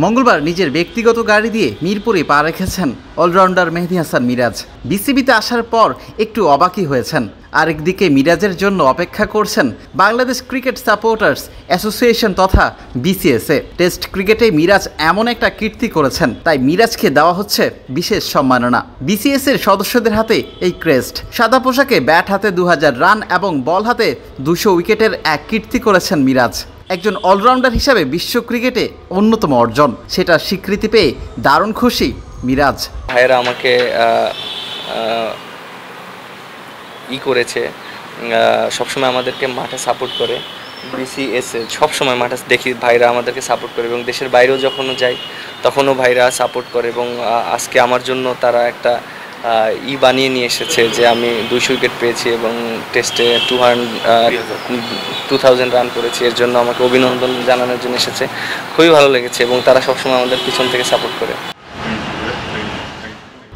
মঙ্গলবার নিজের ব্যক্তিগত গাড়ি দিয়ে মিরপুরে পা রেখেছেন অলরাউন্ডার মেহেদী হাসান মিরাজ। বিসিবিতে আসার পর একটু অবাকই হয়েছেন। আরেকদিকে মিরাজের জন্য অপেক্ষা করছেন বাংলাদেশ ক্রিকেট সাপোর্টার্স অ্যাসোসিয়েশন তথা বিসিএসএ। টেস্ট ক্রিকেটে মিরাজ এমন একটা কীর্তি করেছেন, তাই মিরাজকে দেওয়া হচ্ছে বিশেষ সম্মাননা। বিসিএসের সদস্যদের হাতে এই ক্রেস্ট। সাদা পোশাকে ব্যাট হাতে 2000 রান এবং বল হাতে 200 উইকেটের এক কীর্তি করেছেন মিরাজ। একজন অলরাউন্ডার হিসাবে বিশ্ব ক্রিকেটে অন্যতম অর্জন, সেটা স্বীকৃতি পেয়ে দারুণ খুশি মিরাজ। ভাইয়েরা আমাকে করেছে, সবসময় আমাদেরকে মাঠে সাপোর্ট করে। বিসিএসএ সবসময় মাঠে দেখি ভাইরা আমাদেরকে সাপোর্ট করে, এবং দেশের বাইরেও যখনও যাই তখনও ভাইরা সাপোর্ট করে। এবং আজকে আমার জন্য তারা একটা বানিয়ে নিয়ে এসেছে যে আমি 200 উইকেট পেয়েছি এবং টেস্টে 2000 রান করেছি। এর জন্য আমাকে অভিনন্দন জানানোর জন্য এসেছে। খুবই ভালো লেগেছে এবং তারা সবসময় আমাদের পিছন থেকে সাপোর্ট করে।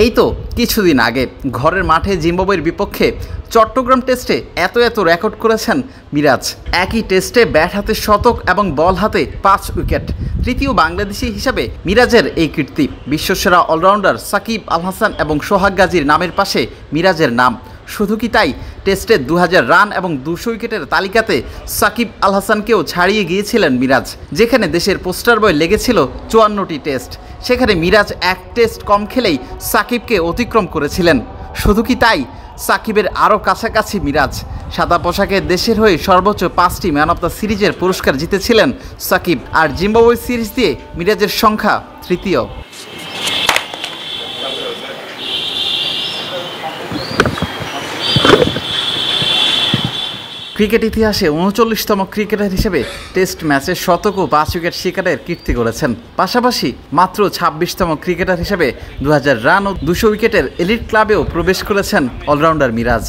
এই তো কিছুদিন আগে ঘরের মাঠে জিম্বাবুয়ের বিপক্ষে চট্টগ্রাম টেস্টে এত রেকর্ড করেছেন মিরাজ। একই টেস্টে ব্যাট হাতে শতক এবং বল হাতে 5 উইকেট। তৃতীয় বাংলাদেশি হিসাবে মিরাজের এই কীর্তি। বিশ্বসেরা অলরাউন্ডার সাকিব আল হাসান এবং সোহাগ গাজীর নামের পাশে মিরাজের নাম। শুধু কি তাই, টেস্টে 2000 রান এবং 200 উইকেটের তালিকাতে সাকিব আল হাসানকেও ছাড়িয়ে গিয়েছিলেন মিরাজ। যেখানে দেশের পোস্টার বয় লেগেছিল 54টি টেস্ট, সেখানে মিরাজ এক টেস্ট কম খেলেই সাকিবকে অতিক্রম করেছিলেন। শুধু কি তাই, সাকিবের আরও কাছাকাছি মিরাজ। সাদা পোশাকে দেশের হয়ে সর্বোচ্চ 5টি ম্যান অব দ্য সিরিজের পুরস্কার জিতেছিলেন সাকিব, আর জিম্বাবুয়ে সিরিজ দিয়ে মিরাজের সংখ্যা তৃতীয়। ক্রিকেট ইতিহাসে 39তম ক্রিকেটার হিসেবে টেস্ট ম্যাচে শতক ও 5 উইকেট শিকারের কীর্তি করেছেন। পাশাপাশি মাত্র 26তম ক্রিকেটার হিসেবে 2000 রান ও 200 উইকেটের এলিট ক্লাবেও প্রবেশ করেছেন allrounder Miraz.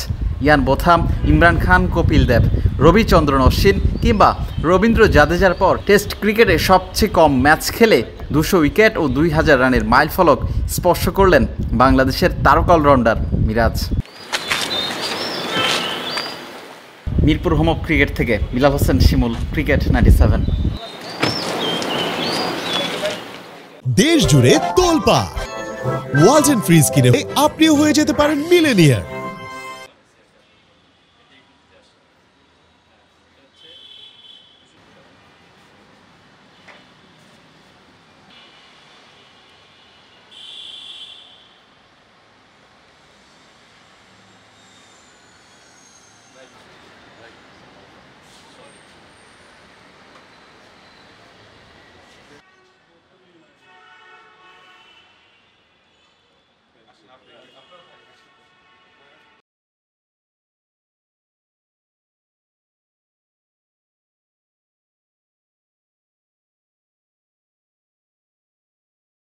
Ian Botham, Imran Khan, Kapil Dev, Ravichandran Ashwin কিংবা রবীন্দ্র জাদেজার পর টেস্ট ক্রিকেটে সবচেয়ে কম ম্যাচ খেলে 200 উইকেট ও 2000 রানের মাইলফলক স্পর্শ করলেন বাংলাদেশের তারকা allrounder Miraz. Mirpur home of cricket থেকে বিলাল হোসেন শিমুল, ক্রিকেট 97। দেশ জুড়ে তোলপাড় ওয়ালটন ফ্রিজ কিনে আপনিও হয়ে যেতে পারেন মিলেনিয়ার।